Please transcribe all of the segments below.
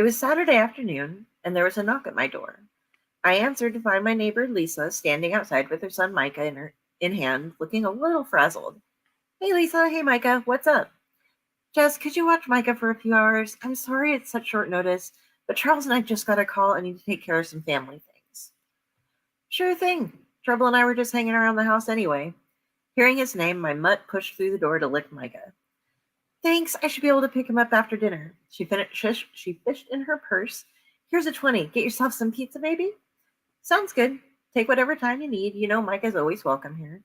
It was Saturday afternoon, and there was a knock at my door. I answered to find my neighbor Lisa standing outside with her son Micah in hand, looking a little frazzled. Hey Lisa, hey Micah, what's up? Jess, could you watch Micah for a few hours? I'm sorry it's such short notice, but Charles and I just got a call and need to take care of some family things. Sure thing. Trouble and I were just hanging around the house anyway. Hearing his name, my mutt pushed through the door to lick Micah. Thanks, I should be able to pick him up after dinner. She fished in her purse. Here's a 20. Get yourself some pizza, maybe? Sounds good. Take whatever time you need. You know Micah's always welcome here.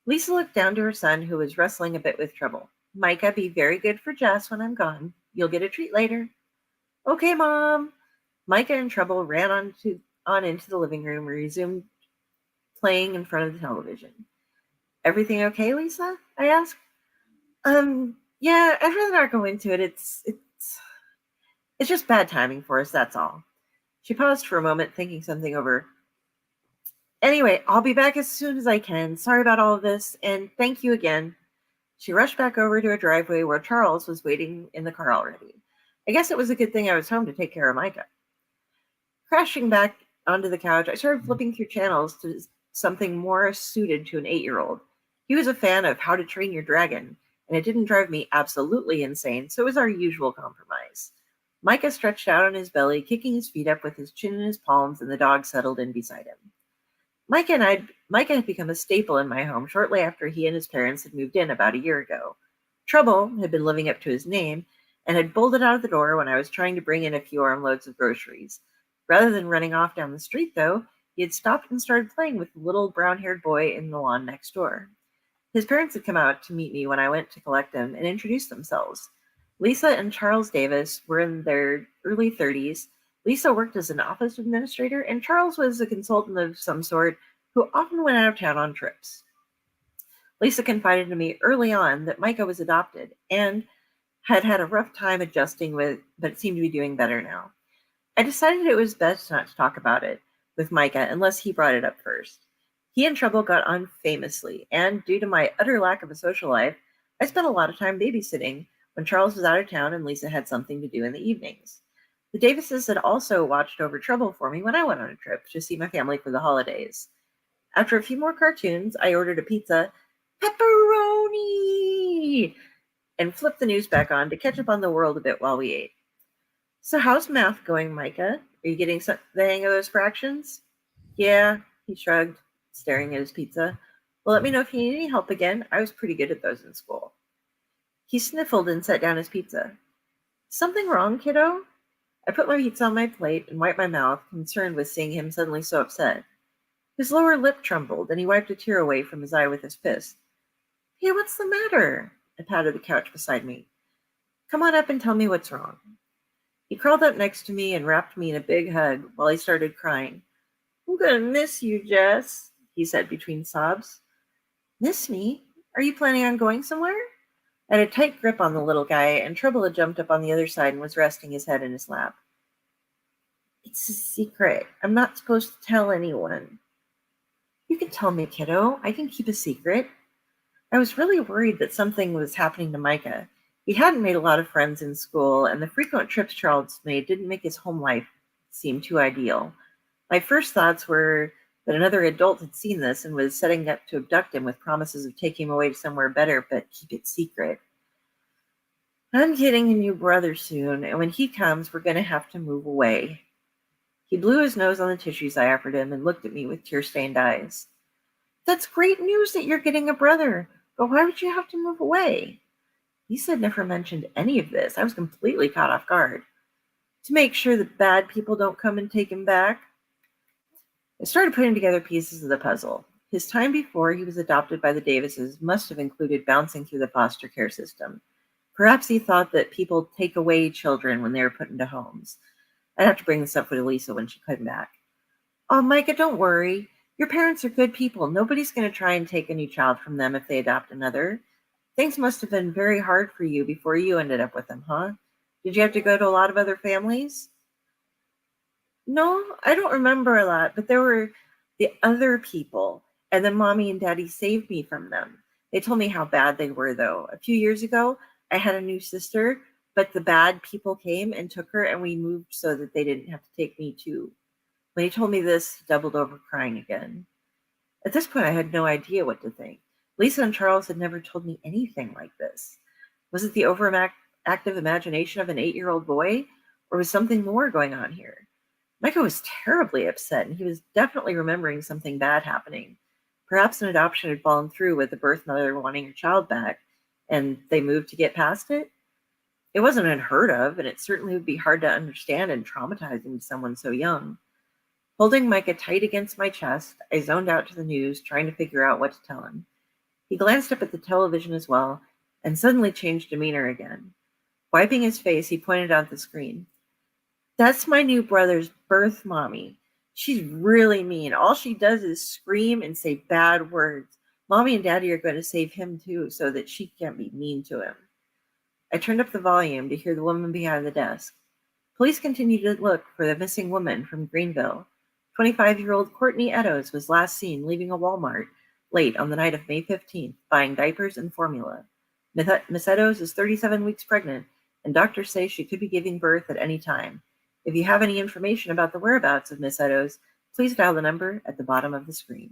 Lisa looked down to her son, who was wrestling a bit with Trouble. Micah, be very good for Jess when I'm gone. You'll get a treat later. Okay, Mom. Micah and Trouble ran on into the living room and resumed playing in front of the television. Everything okay, Lisa? I asked. Yeah, I'd rather not go into it. It's just bad timing for us, that's all. She paused for a moment, thinking something over. Anyway, I'll be back as soon as I can. Sorry about all of this, and thank you again. She rushed back over to a driveway where Charles was waiting in the car already. I guess it was a good thing I was home to take care of Micah. Crashing back onto the couch, I started flipping through channels to something more suited to an 8-year-old. He was a fan of How to Train Your Dragon, and it didn't drive me absolutely insane, so it was our usual compromise. Micah stretched out on his belly, kicking his feet up with his chin in his palms, and the dog settled in beside him. Micah had become a staple in my home shortly after he and his parents had moved in about a year ago. Trouble had been living up to his name and had bolted out of the door when I was trying to bring in a few armloads of groceries. Rather than running off down the street, though, he had stopped and started playing with the little brown-haired boy in the lawn next door. His parents had come out to meet me when I went to collect him and introduce themselves. Lisa and Charles Davis were in their early 30s. Lisa worked as an office administrator, and Charles was a consultant of some sort who often went out of town on trips. Lisa confided to me early on that Micah was adopted and had had a rough time adjusting with, but seemed to be doing better now. I decided it was best not to talk about it with Micah unless he brought it up first. He and Trouble got on famously, and due to my utter lack of a social life, I spent a lot of time babysitting when Charles was out of town and Lisa had something to do in the evenings. The Davises had also watched over Trouble for me when I went on a trip to see my family for the holidays. After a few more cartoons, I ordered a pizza, pepperoni, and flipped the news back on to catch up on the world a bit while we ate. So how's math going, Micah? Are you getting the hang of those fractions? Yeah, he shrugged, staring at his pizza. Well, let me know if you need any help again. I was pretty good at those in school. He sniffled and set down his pizza. Something wrong, kiddo? I put my pizza on my plate and wiped my mouth, concerned with seeing him suddenly so upset. His lower lip trembled, and he wiped a tear away from his eye with his fist. Hey, what's the matter? I patted the couch beside me. Come on up and tell me what's wrong. He crawled up next to me and wrapped me in a big hug while he started crying. I'm going to miss you, Jess, he said between sobs. Miss me? Are you planning on going somewhere? I had a tight grip on the little guy, and Trouble had jumped up on the other side and was resting his head in his lap. It's a secret. I'm not supposed to tell anyone. You can tell me, kiddo. I can keep a secret. I was really worried that something was happening to Micah. He hadn't made a lot of friends in school, and the frequent trips Charles made didn't make his home life seem too ideal. My first thoughts were that another adult had seen this and was setting up to abduct him with promises of taking him away to somewhere better, but keep it secret. I'm getting a new brother soon, and when he comes, we're going to have to move away. He blew his nose on the tissues I offered him and looked at me with tear-stained eyes. That's great news that you're getting a brother, but why would you have to move away? Lisa had never mentioned any of this. I was completely caught off guard. To make sure that bad people don't come and take him back. I started putting together pieces of the puzzle. His time before he was adopted by the Davises must have included bouncing through the foster care system. Perhaps he thought that people take away children when they were put into homes. I'd have to bring this up with Lisa when she came back. Oh, Micah, don't worry. Your parents are good people. Nobody's going to try and take a new child from them if they adopt another. Things must have been very hard for you before you ended up with them, huh? Did you have to go to a lot of other families? No, I don't remember a lot, but there were the other people, and then Mommy and Daddy saved me from them. They told me how bad they were, though. A few years ago, I had a new sister, but the bad people came and took her, and we moved so that they didn't have to take me too. When he told me this, he doubled over crying again. At this point, I had no idea what to think. Lisa and Charles had never told me anything like this. Was it the overactive imagination of an 8-year-old boy, or was something more going on here? Micah was terribly upset, and he was definitely remembering something bad happening. Perhaps an adoption had fallen through with the birth mother wanting her child back, and they moved to get past it? It wasn't unheard of, and it certainly would be hard to understand and traumatizing to someone so young. Holding Micah tight against my chest, I zoned out to the news, trying to figure out what to tell him. He glanced up at the television as well, and suddenly changed demeanor again. Wiping his face, he pointed out the screen. That's my new brother's birth mommy. She's really mean. All she does is scream and say bad words. Mommy and Daddy are going to save him too, so that she can't be mean to him. I turned up the volume to hear the woman behind the desk. Police continued to look for the missing woman from Greenville. 25-year-old Courtney Eddowes was last seen leaving a Walmart late on the night of May 15th, buying diapers and formula. Miss Eddowes is 37 weeks pregnant, and doctors say she could be giving birth at any time. If you have any information about the whereabouts of Miss Eddowes, please dial the number at the bottom of the screen.